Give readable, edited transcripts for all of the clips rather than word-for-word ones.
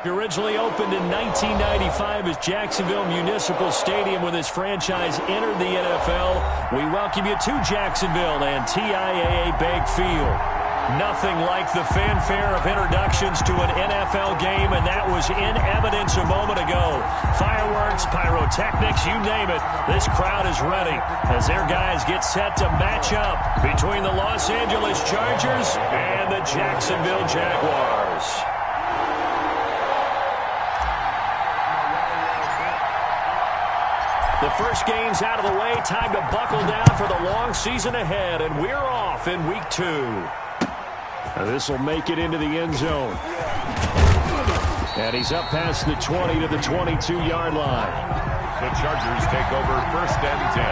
Originally opened in 1995 as Jacksonville Municipal Stadium when this franchise entered the NFL. We welcome you to Jacksonville and TIAA Bank Field. Nothing like the fanfare of introductions to an NFL game, and that was in evidence a moment ago. Fireworks, pyrotechnics, you name it. This crowd is ready as their guys get set to match up between the Los Angeles Chargers and the Jacksonville Jaguars. The first game's out of the way. Time to buckle down for the long season ahead, and we're off in week 2. This will make it into the end zone. And he's up past the 20 to the 22-yard line. The Chargers take over 1st and 10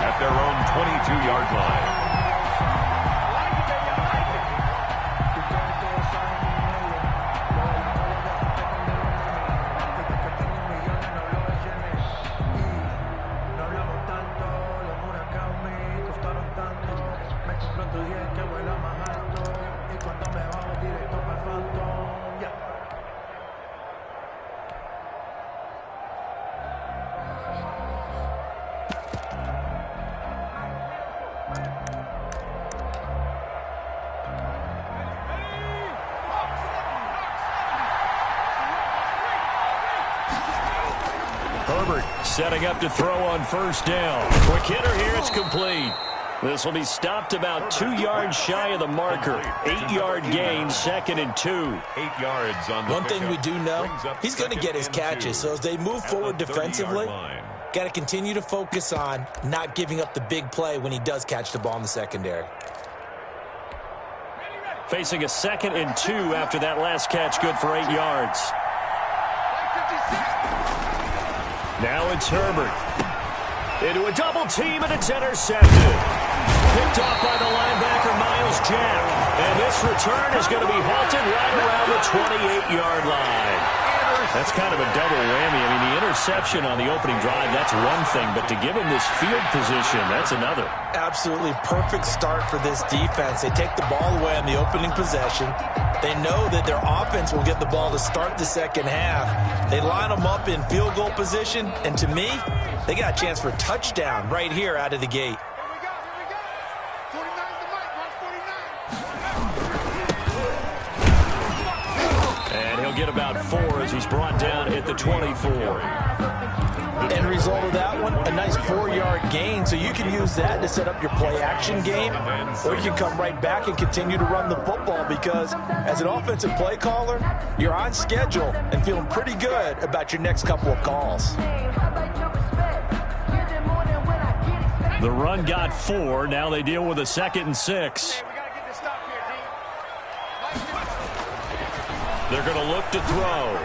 at their own 22-yard line. Setting up to throw on 1st down. Quick hitter here, it's complete. This will be stopped about 2 yards shy of the marker. 8-yard gain, 2nd and 2. 8 yards on the One thing we do know, he's going to get his catches. So as they move forward defensively, got to continue to focus on not giving up the big play when he does catch the ball in the secondary. Facing a 2nd and 2 after that last catch, good for 8 yards. Now it's Herbert. Into a double team, and it's intercepted. Picked off by the linebacker, Miles Jack. And this return is going to be halted right around the 28-yard line. That's kind of a double whammy. I mean, the interception on the opening drive, that's one thing. But to give him this field position, that's another. Absolutely perfect start for this defense. They take the ball away on the opening possession. They know that their offense will get the ball to start the second half. They line them up in field goal position. And to me, they got a chance for a touchdown right here out of the gate. And he'll get about 4 as he's brought down at the 24. End result of that one, a nice 4-yard gain. So you can use that to set up your play-action game, or you can come right back and continue to run the football because as an offensive play caller, you're on schedule and feeling pretty good about your next couple of calls. The run got 4. Now they deal with a 2nd and 6. They're going to look to throw.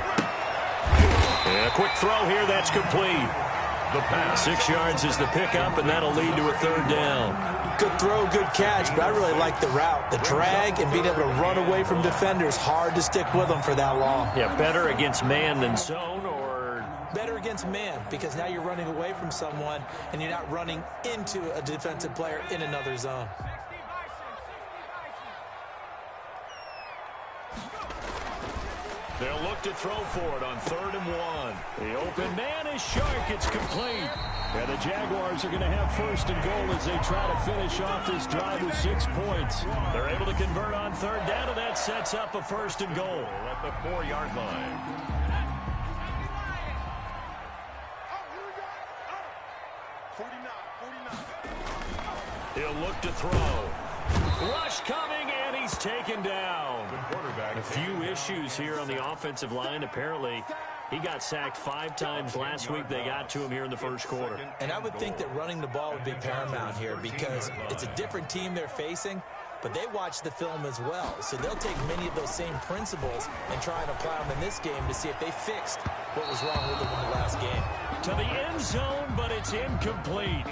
And a quick throw here, that's complete. The pass. 6 yards is the pickup, and that'll lead to a 3rd down. Good throw, good catch, but I really like the route. The drag and being able to run away from defenders, hard to stick with them for that long. Yeah, better against man than zone, or? Better against man, because now you're running away from someone, and you're not running into a defensive player in another zone. They'll look to throw for it on 3rd and 1. The open man is Shark. It's complete. And the Jaguars are going to have 1st and goal as they try to finish off this drive with 6 points. They're able to convert on 3rd down, and that sets up a 1st and goal at the 4-yard line. He'll look to throw. Rush coming, and he's taken down. A few issues here on the offensive line. Apparently, he got sacked 5 times last week. They got to him here in the 1st quarter. And I would think that running the ball would be paramount here because it's a different team they're facing, but they watch the film as well. So they'll take many of those same principles and try and apply them in this game to see if they fixed what was wrong with them in the last game. To the end zone, but it's incomplete.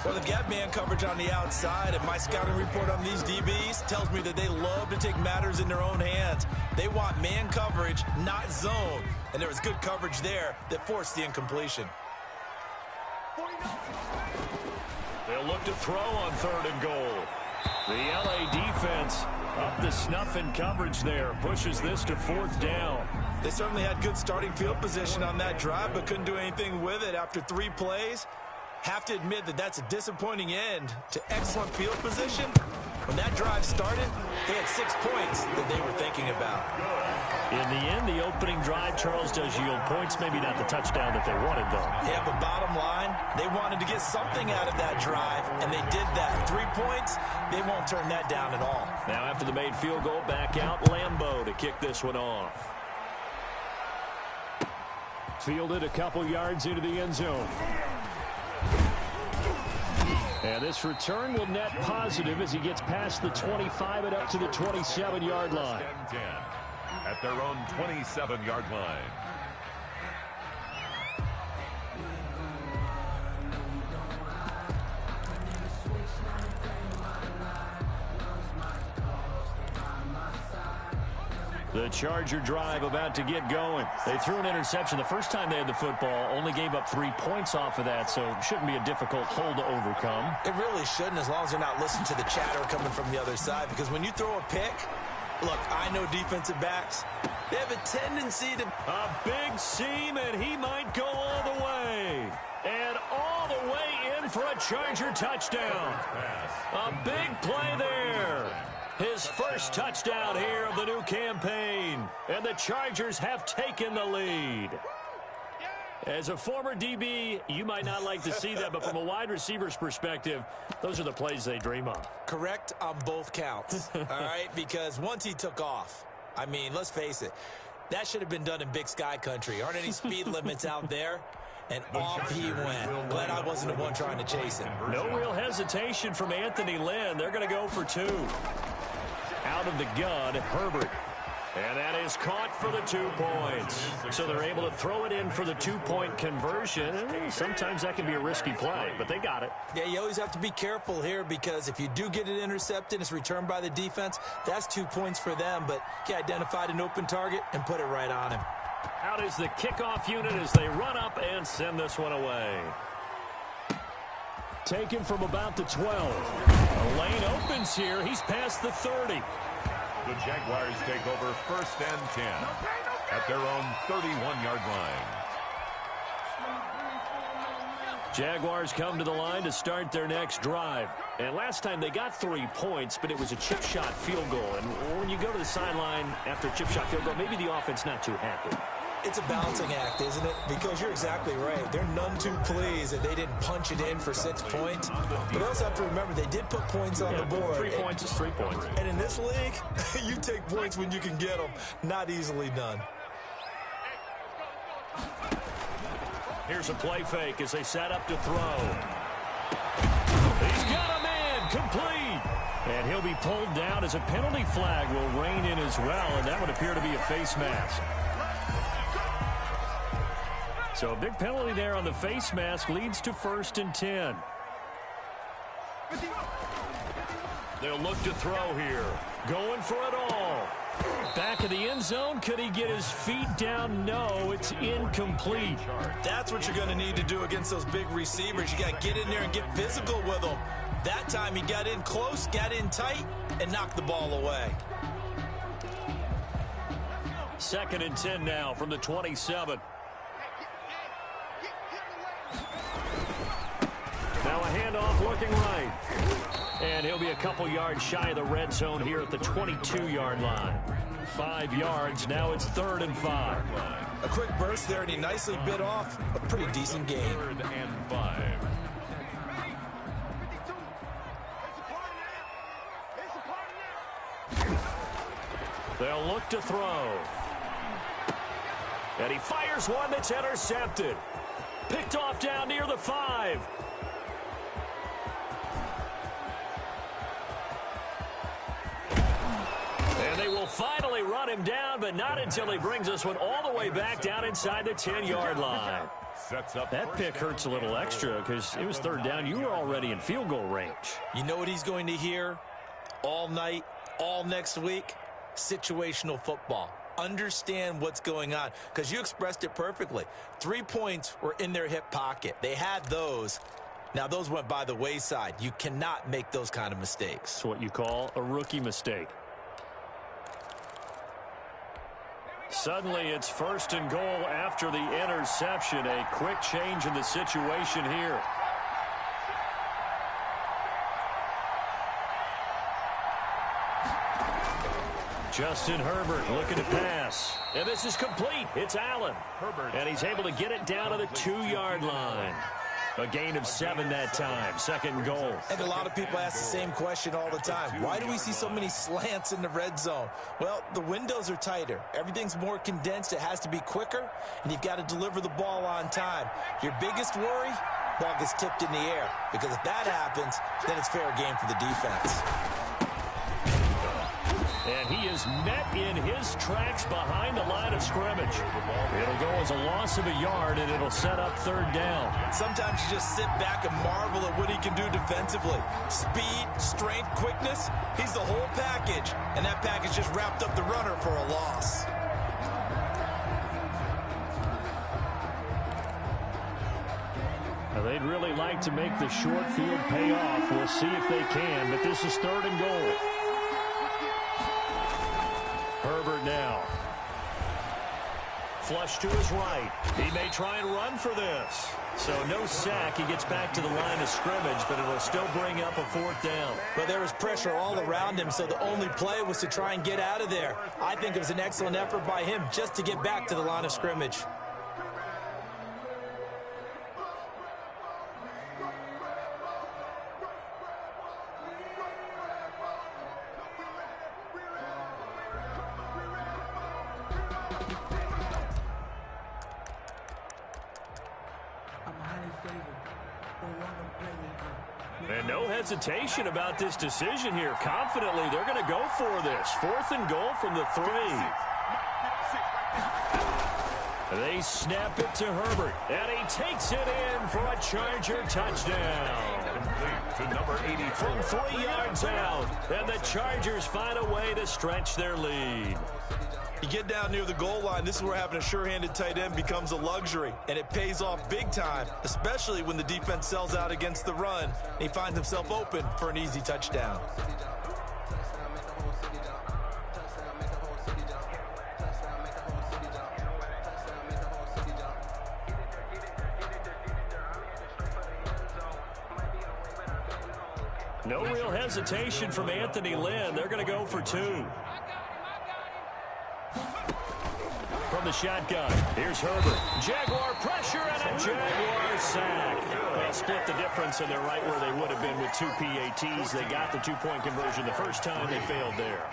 Well, they've got man coverage on the outside, and my scouting report on these DBs tells me that they love to take matters in their own hands. They want man coverage, not zone. And there was good coverage there that forced the incompletion. They'll look to throw on 3rd and goal. The LA defense up to snuff in coverage there. Pushes this to 4th down. They certainly had good starting field position on that drive, but couldn't do anything with it after 3 plays. Have to admit that that's a disappointing end to excellent field position. When that drive started, they had 6 points that they were thinking about. In the end, the opening drive, Charles, does yield points. Maybe not the touchdown that they wanted, though. Yeah, but bottom line, they wanted to get something out of that drive, and they did that. 3 points, they won't turn that down at all. Now after the made field goal, back out Lambeau to kick this one off. Fielded a couple yards into the end zone. And this return will net positive as he gets past the 25 and up to the 27-yard line. At their own 27-yard line. The Charger drive about to get going. They threw an interception the first time they had the football, only gave up 3 points off of that, so it shouldn't be a difficult hole to overcome. It really shouldn't, as long as they're not listening to the chatter coming from the other side, because when you throw a pick, look, I know defensive backs, they have a tendency to... A big seam, and he might go all the way. And all the way in for a Charger touchdown. A big play there. His first touchdown here of the new campaign. And the Chargers have taken the lead. As a former DB, you might not like to see that, but from a wide receiver's perspective, those are the plays they dream of. Correct on both counts, all right? Because once he took off, I mean, let's face it, that should have been done in Big Sky country. Aren't any speed limits out there? And off he went. Glad I wasn't the one trying to chase him. No real hesitation from Anthony Lynn. They're going to go for 2. Out of the gun, Herbert. And that is caught for the 2 points. So they're able to throw it in for the 2-point conversion. Sometimes that can be a risky play, but they got it. Yeah, you always have to be careful here because if you do get it intercepted, it's returned by the defense, that's 2 points for them. But he identified an open target and put it right on him. Out is the kickoff unit as they run up and send this one away. Taken from about the 12. The lane opens here. He's past the 30. The Jaguars take over 1st and 10 at their own 31-yard line. Jaguars come to the line to start their next drive. And last time they got 3 points, but it was a chip shot field goal. And when you go to the sideline after a chip shot field goal, maybe the offense not too happy. It's a balancing act, isn't it? Because you're exactly right. They're none too pleased that they didn't punch it in for 6 points. But also have to remember they did put points on the board. 3 points is 3 points. And in this league, you take points when you can get them. Not easily done. Here's a play fake as they set up to throw. He's got a man complete. And he'll be pulled down as a penalty flag will rein in as well. And that would appear to be a face mask. So a big penalty there on the face mask leads to 1st and 10. They'll look to throw here. Going for it all. Back of the end zone. Could he get his feet down? No, it's incomplete. That's what you're going to need to do against those big receivers. You got to get in there and get physical with them. That time he got in close, got in tight, and knocked the ball away. 2nd and 10 now from the 27. Now a handoff looking right. And he'll be a couple yards shy of the red zone here at the 22-yard line. 5 yards. Now it's 3rd and 5. A quick burst there, and he nicely bit off a pretty decent gain. 3rd and 5. They'll look to throw. And he fires one that's intercepted. Picked off down near the 5. And they will finally run him down, but not until he brings this one all the way back down inside the 10-yard line. That pick hurts a little extra because it was 3rd down. You were already in field goal range. You know what he's going to hear all night, all next week? Situational football. Understand what's going on because you expressed it perfectly. 3 points were in their hip pocket. They had those. Now, those went by the wayside. You cannot make those kind of mistakes. It's what you call a rookie mistake. Suddenly, it's 1st and goal after the interception. A quick change in the situation here. Justin Herbert looking to pass. And this is complete. It's Allen. And he's able to get it down to the 2-yard line. A gain of 7 that time. 2nd and goal. And a lot of people ask the same question all the time. Why do we see so many slants in the red zone? Well, the windows are tighter. Everything's more condensed. It has to be quicker, and you've got to deliver the ball on time. Your biggest worry? Ball gets tipped in the air. Because if that happens, then it's fair game for the defense. And he is met in his tracks behind the line of scrimmage. It'll go as a loss of a yard, and it'll set up 3rd down. Sometimes you just sit back and marvel at what he can do defensively. Speed, strength, quickness, he's the whole package. And that package just wrapped up the runner for a loss. Now, they'd really like to make the short field pay off. We'll see if they can, but this is 3rd and goal. Herbert now. Flush to his right. He may try and run for this. So no sack. He gets back to the line of scrimmage, but it'll still bring up a 4th down. But there was pressure all around him, so the only play was to try and get out of there. I think it was an excellent effort by him just to get back to the line of scrimmage. And no hesitation about this decision here. Confidently, they're going to go for this. 4th and goal from the 3. They snap it to Herbert, and he takes it in for a Charger touchdown. To number 84. From 3 yards out, and the Chargers find a way to stretch their lead. You get down near the goal line, this is where having a sure-handed tight end becomes a luxury, and it pays off big time, especially when the defense sells out against the run, and he finds himself open for an easy touchdown. No real hesitation from Anthony Lynn. They're going to go for 2. From the shotgun, here's Herbert. Jaguar pressure and a Jaguar sack. They split the difference, and they're right where they would have been with 2 PATs. They got the 2-point conversion the first time. They failed there.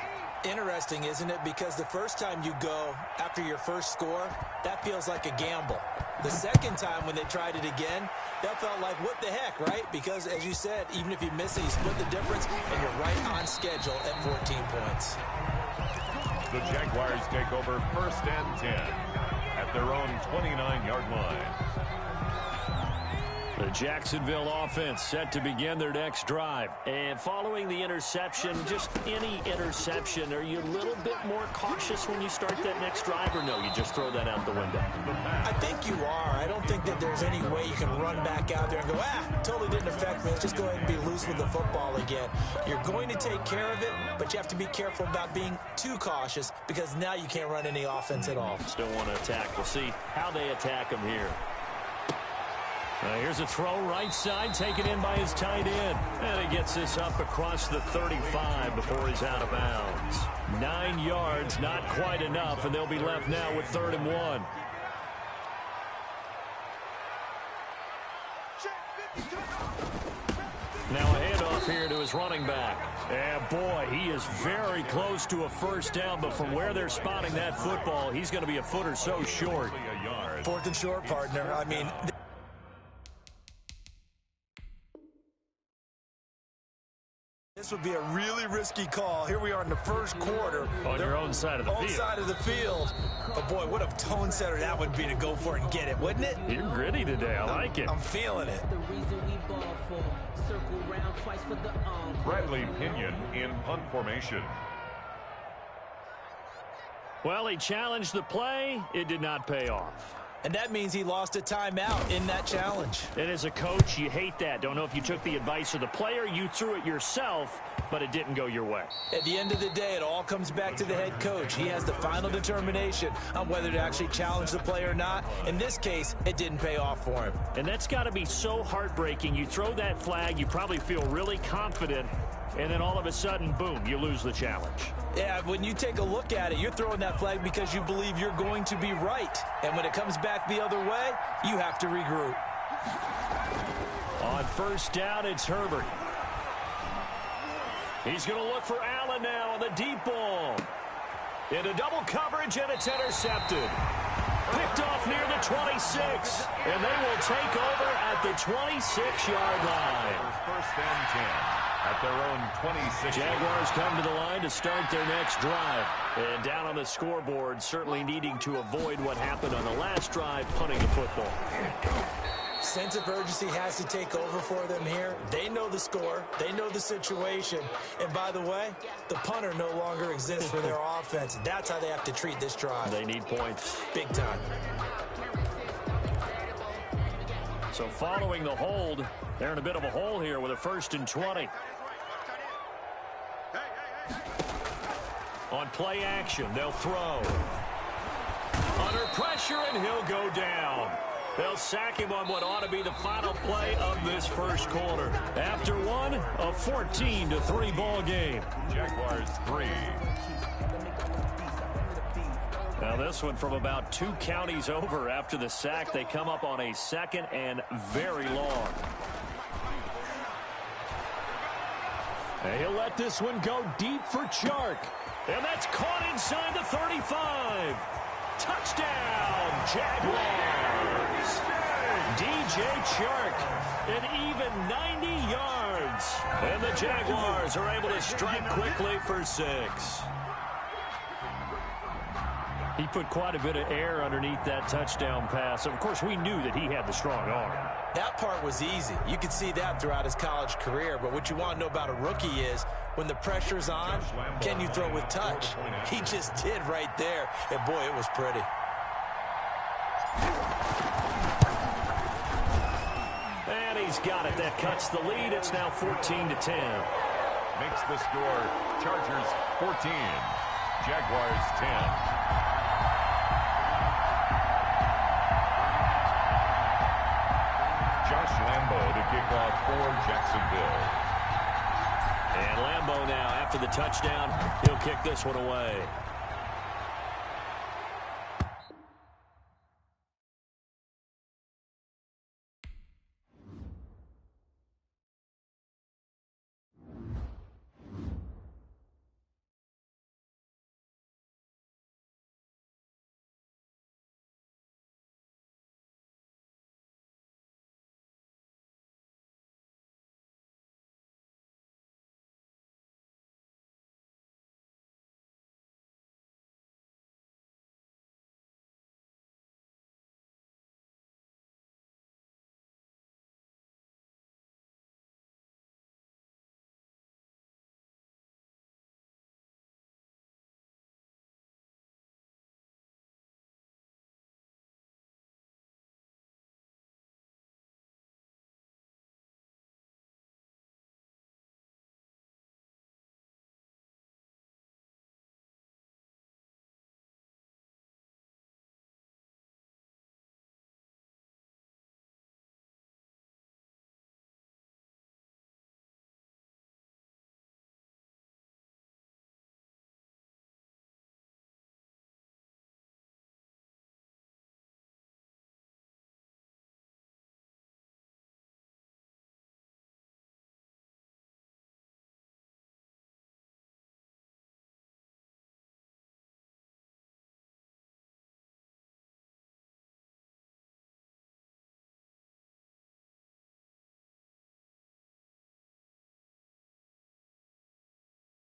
Interesting, isn't it? Because the first time you go after your first score, that feels like a gamble. The second time when they tried it again, that felt like, what the heck, right? Because, as you said, even if you miss it, you split the difference, and you're right on schedule at 14 points. The Jaguars take over 1st and 10 at their own 29-yard line. The Jacksonville offense set to begin their next drive. And following the interception, just any interception, are you a little bit more cautious when you start that next drive, or no, you just throw that out the window? I think you are. I don't think that there's any way you can run back out there and go, totally didn't affect me. Let's just go ahead and be loose with the football again. You're going to take care of it, but you have to be careful about being too cautious because now you can't run any offense at all. Still want to attack. We'll see how they attack them here. Here's a throw right side, taken in by his tight end. And he gets this up across the 35 before he's out of bounds. 9 yards, not quite enough, and they'll be left now with 3rd and 1. Now a handoff here to his running back. And boy, he is very close to a 1st down, but from where they're spotting that football, he's going to be a foot or so short. 4th and short, partner. I mean, this would be a really risky call. Here we are in the first quarter. On your own side of the field. Own side of the field. But, boy, what a tone setter that would be to go for it and get it, wouldn't it? You're gritty today. I like it. I'm feeling it. Bradley Pinion in punt formation. Well, he challenged the play. It did not pay off. And that means he lost a timeout in that challenge. And as a coach, you hate that. Don't know if you took the advice of the player, you threw it yourself, but it didn't go your way. At the end of the day, it all comes back to the head coach. He has the final determination on whether to actually challenge the play or not. In this case, it didn't pay off for him. And that's got to be so heartbreaking. You throw that flag, you probably feel really confident, and then all of a sudden, boom, you lose the challenge. Yeah, when you take a look at it, you're throwing that flag because you believe you're going to be right. And when it comes back the other way, you have to regroup. On first down, it's Herbert. He's going to look for Allen now on the deep ball. Into double coverage, and it's intercepted. Picked off near the 26. And they will take over at the 26-yard line. First and 10 at their own 26. Jaguars come to the line to start their next drive. And down on the scoreboard, certainly needing to avoid what happened on the last drive, punting the football. Sense of urgency has to take over for them here. They know the score. They know the situation. And by the way, the punter no longer exists for their offense. That's how they have to treat this drive. They need points. Big time. So following the hold, they're in a bit of a hole here with a 1st and 20. On play action, they'll throw. Under pressure, and he'll go down. They'll sack him on what ought to be the final play of this first quarter. After one, a 14-3 ball game. Jaguars 3. Now this one from about 2 counties over after the sack. They come up on a 2nd and very long. And he'll let this one go deep for Chark. And that's caught inside the 35. Touchdown, Jaguars. DJ Chark, an even 90 yards. And the Jaguars are able to strike quickly for 6. He put quite a bit of air underneath that touchdown pass. Of course, we knew that he had the strong arm. That part was easy. You could see that throughout his college career. But what you want to know about a rookie is when the pressure's on, can you throw with touch? He just did right there. And, boy, it was pretty. And he's got it. That cuts the lead. It's now 14-10. Makes the score Chargers 14, Jaguars 10. Josh Lambo to kick off for Jacksonville. And Lambo now, after the touchdown, he'll kick this one away.